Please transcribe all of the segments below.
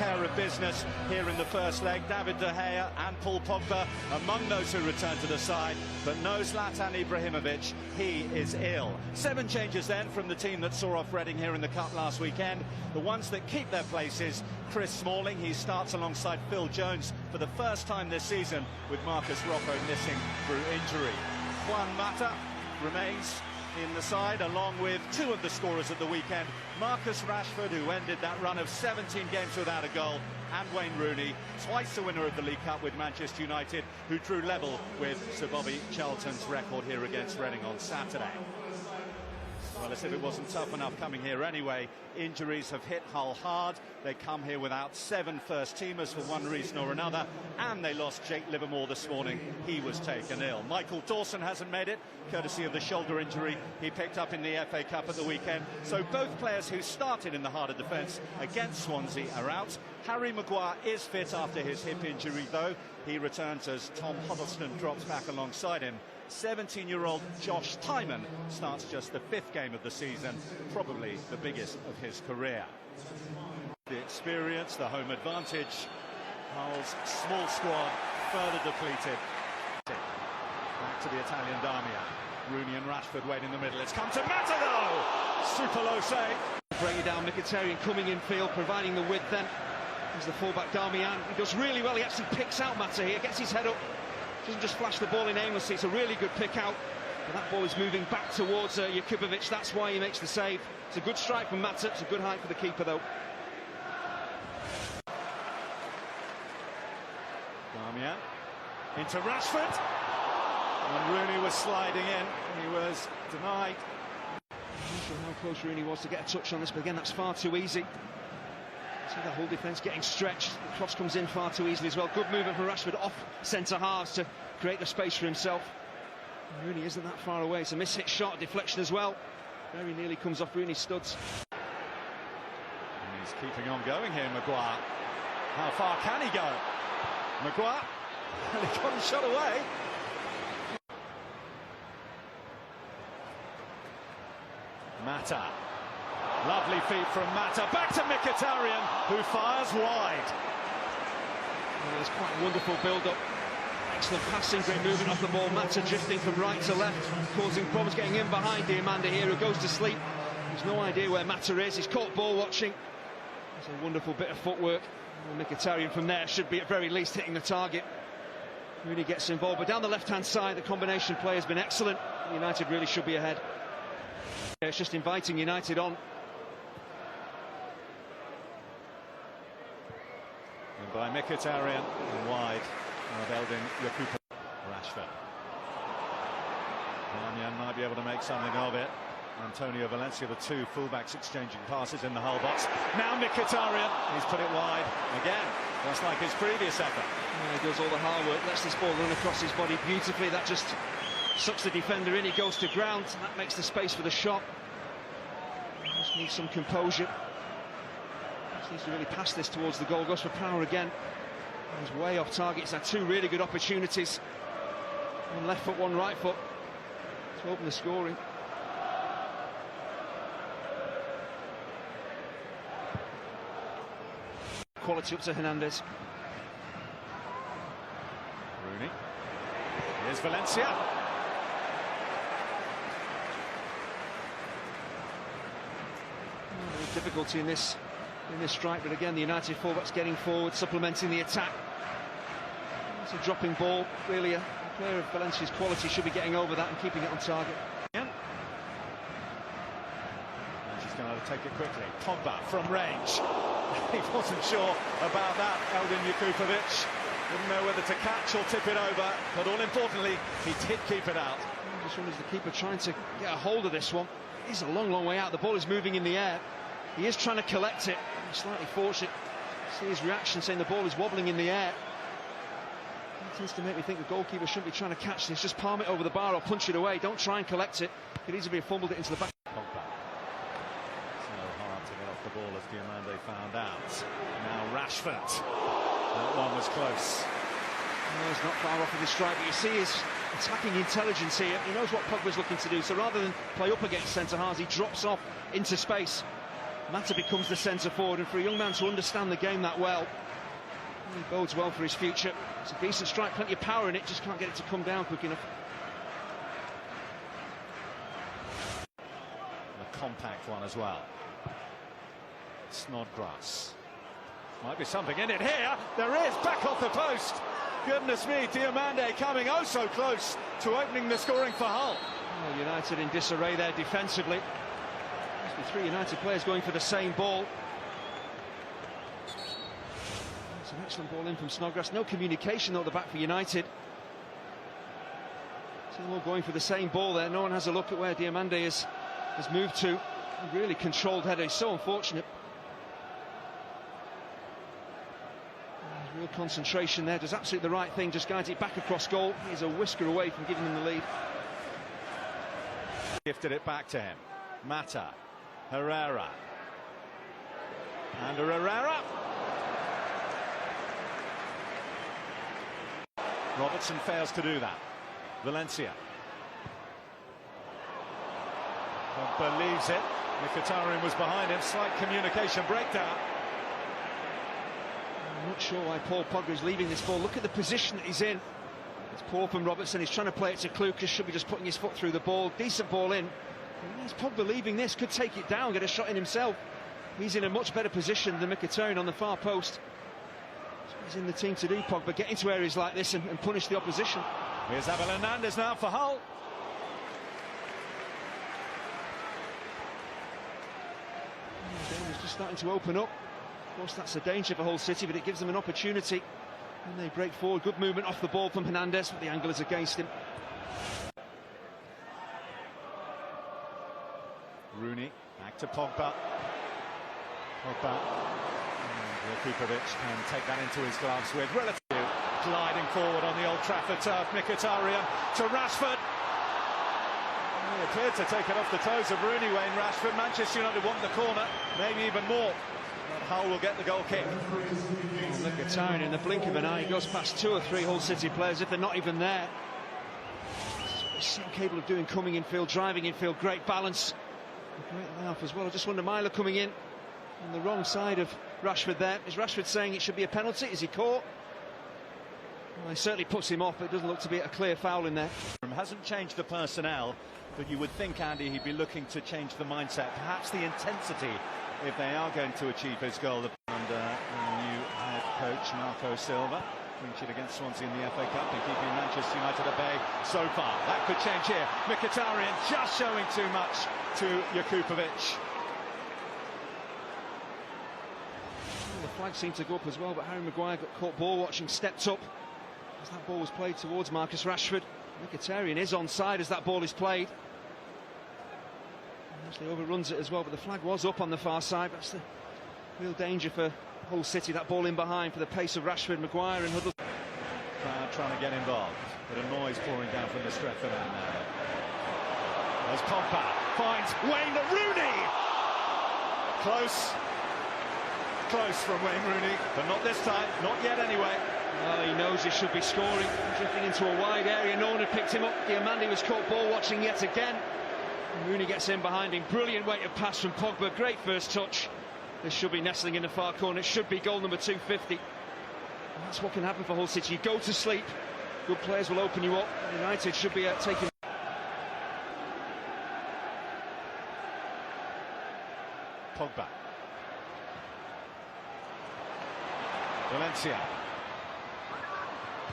care of business here in the first leg. David De Gea and Paul Pogba among those who return to the side, but no Zlatan Ibrahimovic, he is ill. 7 changes then from the team that saw off Reading here in the Cup last weekend. The ones that keep their places: Chris Smalling, he starts alongside Phil Jones for the first time this season, with Marcus Rocco missing through injury. Juan Mata remains in the side, along with 2 of the scorers at the weekend: Marcus Rashford, who ended that run of 17 games without a goal, and Wayne Rooney, twice the winner of the League Cup with Manchester United, who drew level with Sir Bobby Charlton's record here against Reading on Saturday. Well, as if it wasn't tough enough coming here anyway, injuries have hit Hull hard. They come here without 7 first-teamers for one reason or another, and they lost Jake Livermore this morning. He was taken ill. Michael Dawson hasn't made it, courtesy of the shoulder injury he picked up in the FA Cup at the weekend. So both players who started in the heart of defence against Swansea are out. Harry Maguire is fit after his hip injury, though. He returns as Tom Huddleston drops back alongside him. 17-year-old Josh Tymon starts just the 5th game of the season, probably the biggest of his career. The experience, the home advantage. Hull's small squad further depleted. Back to the Italian Damia. Rooney and Rashford wait in the middle. It's come to Mata, though! Super low save. Bring it down, Mkhitaryan coming in field, providing the width then. There's the fullback Darmian. He does really well. He actually picks out Mata here, gets his head up. Doesn't just flash the ball in aimlessly. It's a really good pick out. But that ball is moving back towards Jakubovic. That's why he makes the save. It's a good strike from Mata. It's a good height for the keeper, though. Darmian into Rashford. And Rooney was sliding in. He was denied. I'm not sure how close Rooney was to get a touch on this, but again, that's far too easy. See that whole defence getting stretched. The cross comes in far too easily as well. Good movement from Rashford off centre halves to create the space for himself. And Rooney isn't that far away. It's a miss-hit shot, deflection as well. Very nearly comes off Rooney's studs. And he's keeping on going here, Maguire. How far can he go? Maguire, and he got him shot away. Mata. Lovely feet from Mata, back to Mkhitaryan, who fires wide. Well, there's quite a wonderful build-up. Excellent passing, great movement off the ball. Mata drifting from right to left, causing problems getting in behind Diamanda here, who goes to sleep. He's no idea where Mata is. He's caught ball watching. It's a wonderful bit of footwork. Well, Mkhitaryan from there should be at very least hitting the target. Rooney gets involved, but down the left-hand side, the combination play has been excellent. United really should be ahead. It's just inviting United on. And by Mkhitaryan and wide, Eldin Jakubovic. Rashford. Darmian might be able to make something of it. Antonio Valencia, the 2 fullbacks exchanging passes in the Hull box. Now Mkhitaryan, he's put it wide again, just like his previous effort. Yeah, he does all the hard work, lets this ball run across his body beautifully. That just sucks the defender in. He goes to ground, and that makes the space for the shot. Just needs some composure. Just needs to really pass this towards the goal. Goes for power again. He's way off target. He's had 2 really good opportunities. One left foot, one right foot to open the scoring. Quality up to Hernandez. Rooney. Here's Valencia. Difficulty in this strike, but again the United fullbacks getting forward, supplementing the attack. It's a dropping ball. Really, a player of Valencia's quality should be getting over that and keeping it on target. Yeah. And she's going to take it quickly. Pogba from range. He wasn't sure about that. Eldin Jakubovic didn't know whether to catch or tip it over, but all importantly, he did keep it out. This one is the keeper trying to get a hold of this one. He's a long way out. The ball is moving in the air. He is trying to collect it. He's slightly fortunate. See his reaction, saying the ball is wobbling in the air. It tends to make me think the goalkeeper shouldn't be trying to catch this. Just palm it over the bar or punch it away. Don't try and collect it. Could easily have fumbled it into the back. Pogba. So hard to get off the ball, as Diamanda found out. Now Rashford. That one was close. No, he's not far off of the strike, but you see his attacking intelligence here. He knows what Pogba's looking to do, so rather than play up against centre halves, he drops off into space. Mata becomes the centre forward, and for a young man to understand the game that well, he bodes well for his future. It's a decent strike, plenty of power in it, just can't get it to come down quick enough. A compact one as well. Snodgrass. Might be something in it here. There is, back off the post. Goodness me, Diomande coming oh so close to opening the scoring for Hull. Well, United in disarray there defensively. Must be 3 United players going for the same ball. It's an excellent ball in from Snodgrass. No communication though at the back for United. Two all going for the same ball there. No one has a look at where Diomande has moved to. A really controlled header. It's so unfortunate. Real concentration there, does absolutely the right thing, just guides it back across goal. He's a whisker away from giving them the lead. Gifted it back to him. Mata, Herrera, and Herrera. Robertson fails to do that. Valencia believes it. Mkhitaryan was behind him. Slight communication breakdown. I'm not sure why Paul Pogba is leaving this ball. Look at the position that he's in. It's poor from Robertson. He's trying to play it to Klukas. Should be just putting his foot through the ball. Decent ball in. Where's Pogba leaving this? Could take it down, get a shot in himself. He's in a much better position than Mkhitaryan on the far post. So he's in the team to do, Pogba. Get into areas like this and punish the opposition. Here's Abel Hernandez now for Hull. The game is just starting to open up. Of course, that's a danger for Hull City, but it gives them an opportunity. And they break forward. Good movement off the ball from Hernandez, but the angle is against him. Rooney, back to Pogba. Pogba. Kukovic can take that into his gloves with relative gliding forward on the Old Trafford turf. Mkhitaryan to Rashford. He appeared to take it off the toes of Rooney, Wayne Rashford. Manchester United want the corner, maybe even more. Hull will get the goal kick. Mkhitaryan in the blink of an eye goes past 2 or 3 Hull City players if they're not even there. He's so capable of doing coming infield, driving infield, great balance, great layoff as well. I just wonder, Myler coming in on the wrong side of Rashford there. Is Rashford saying it should be a penalty? Is he caught? Well, he certainly puts him off, but it doesn't look to be a clear foul in there. Hasn't changed the personnel, but you would think, Andy, he'd be looking to change the mindset, perhaps the intensity, if they are going to achieve his goal. Under new head coach Marco Silva, featured against Swansea in the FA Cup and keeping Manchester United at bay so far. That could change here. Mkhitaryan just showing too much to Kukovic. The flag seemed to go up as well, but Harry Maguire got caught ball watching, stepped up as that ball was played towards Marcus Rashford. Mkhitaryan is onside as that ball is played. Actually overruns it as well, but the flag was up on the far side. That's the real danger for Hull City, that ball in behind for the pace of Rashford, Maguire and Huddle. Crowd trying to get involved, but a noise pouring down from the Stretford end now. As Pogba finds Wayne Rooney. Close from Wayne Rooney, but not this time, not yet anyway. Well, he knows he should be scoring, drifting into a wide area. No one had picked him up. Diomande was caught ball watching yet again. Rooney gets in behind him. Brilliant weight of pass from Pogba. Great first touch. This should be nestling in the far corner. It should be goal number 250. And that's what can happen for Hull City. You go to sleep, good players will open you up. United should be taking. Pogba. Valencia.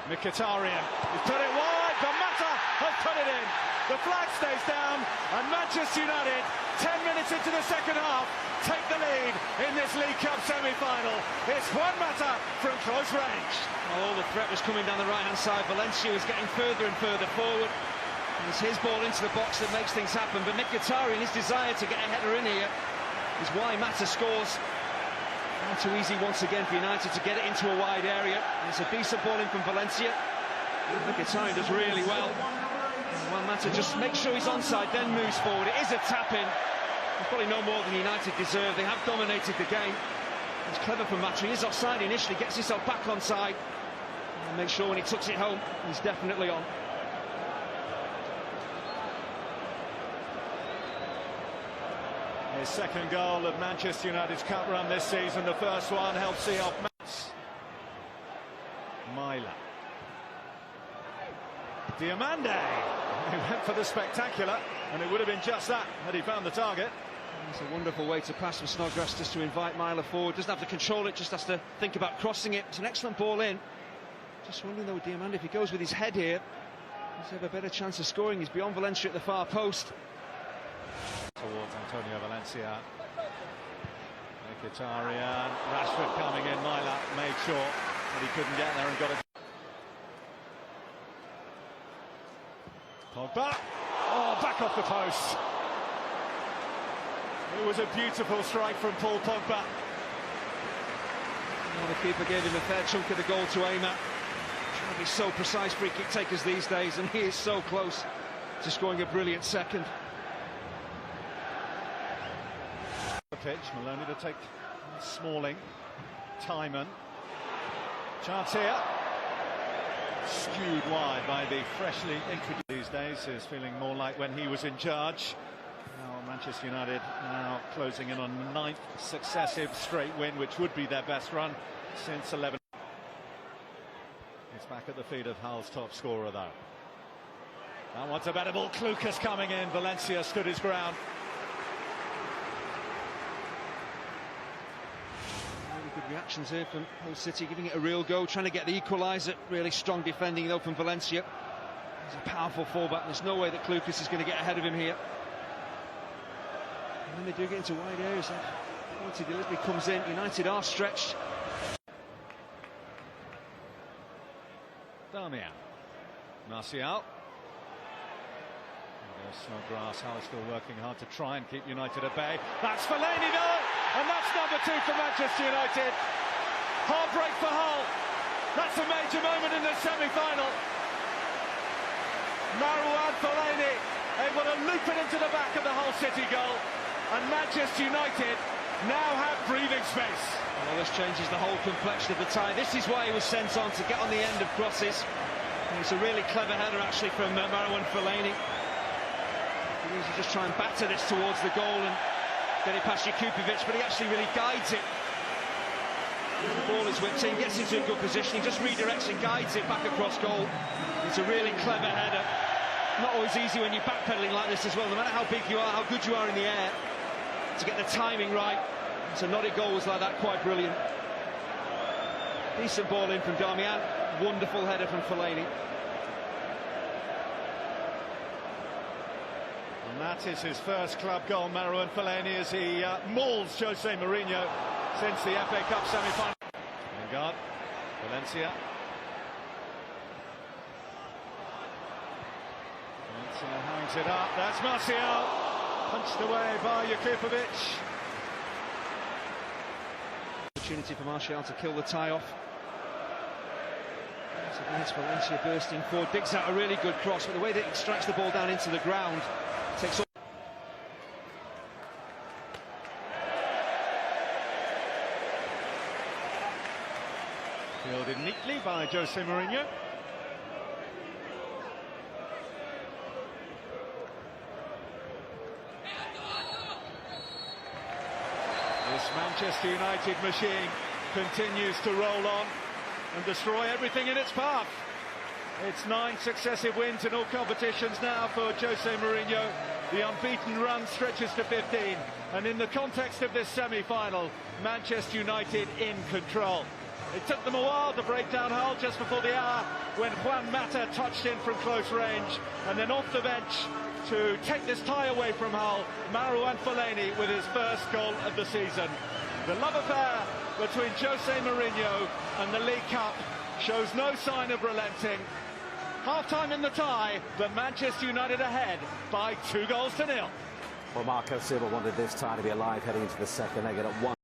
Mkhitaryan. He's put it wide, but Mata has put it in. The flag stays down, and Manchester United, 10 minutes into the second half, take the lead in this League Cup semi-final. It's Juan Mata from close range. Oh, the threat was coming down the right-hand side. Valencia was getting further and further forward. And it's his ball into the box that makes things happen. But Mkhitaryan, his desire to get a header in here is why Mata scores. Not too easy once again for United to get it into a wide area. And it's a decent ball in from Valencia. Mkhitaryan does really well. Well, Mata just makes sure he's onside, then moves forward. It is a tap-in. It's probably no more than United deserve. They have dominated the game. It's clever from Mata. He is offside initially, gets himself back onside. And makes sure when he tucks it home, he's definitely on. His second goal of Manchester United's cup run this season. The first one helped see off Mats. Myla. Diamande. He went for the spectacular, and it would have been just that had he found the target. It's a wonderful way to pass from Snodgrass, just to invite Myla forward. Doesn't have to control it, just has to think about crossing it. It's an excellent ball in. Just wondering though, Diamande, if he goes with his head here, he's have a better chance of scoring. He's beyond Valencia at the far post. Towards Antonio Valencia. Mkhitaryan. Rashford coming in. Myla made sure that he couldn't get there and got it. Pogba. Oh, back off the post. It was a beautiful strike from Paul Pogba. Well, the keeper gave him a fair chunk of the goal to aim at. Trying to be so precise free kick takers these days, and he is so close to scoring a brilliant second. The pitch, Maloney to take Smalling. Timon. Chance here. Skewed wide by the freshly introduced these days. Is feeling more like when he was in charge. Now Manchester United now closing in on the 9th successive straight win, which would be their best run since 11. It's back at the feet of Hull's top scorer though. That one's a better ball. Klukas coming in. Valencia stood his ground. Good reactions here from Hull City, giving it a real go, trying to get the equaliser. Really strong defending though from Valencia. He's a powerful fullback. There's no way that Klukas is going to get ahead of him here. And when they do get into wide areas, that quality delivery comes in. United are stretched. Damian. Martial. Snodgrass. Hull is still working hard to try and keep United at bay. That's Fellaini though! And that's number 2 for Manchester United. Heartbreak for Hull. That's a major moment in the semi-final. Marouane Fellaini able to loop it into the back of the Hull City goal. And Manchester United now have breathing space. Well, this changes the whole complexion of the tie. This is why he was sent on, to get on the end of crosses. And it's a really clever header actually from Marouane Fellaini. He needs to just try and batter this towards the goal and get it past Jakupovic, but he actually really guides it. The ball is whipped in, gets into a good position, he just redirects and guides it back across goal. It's a really clever header. Not always easy when you're backpedaling like this as well, no matter how big you are, how good you are in the air, to get the timing right. So knotted goals like that, quite brilliant. Decent ball in from Damian, wonderful header from Fellaini. And that is his first club goal, Marouane Fellaini, as he mauls Jose Mourinho since the FA Cup semi-final. Lingard, Valencia. Valencia hangs it up. That's Martial, punched away by Jakupovic. Opportunity for Martial to kill the tie off. So there's Valencia bursting forward, digs out a really good cross, but the way that he strikes the ball down into the ground takes all. Fielded neatly by Jose Mourinho. This Manchester United machine continues to roll on and destroy everything in its path. It's 9 successive wins in all competitions now for Jose Mourinho. The unbeaten run stretches to 15, and in the context of this semi-final, Manchester United in control. It took them a while to break down Hull just before the hour when Juan Mata touched in from close range, and then off the bench to take this tie away from Hull, Marouane Fellaini with his first goal of the season. The love affair between Jose Mourinho and the League Cup shows no sign of relenting. Half-time in the tie, but Manchester United ahead by 2-0. Well, Marco Silva wanted this tie to be alive heading into the second leg at 1.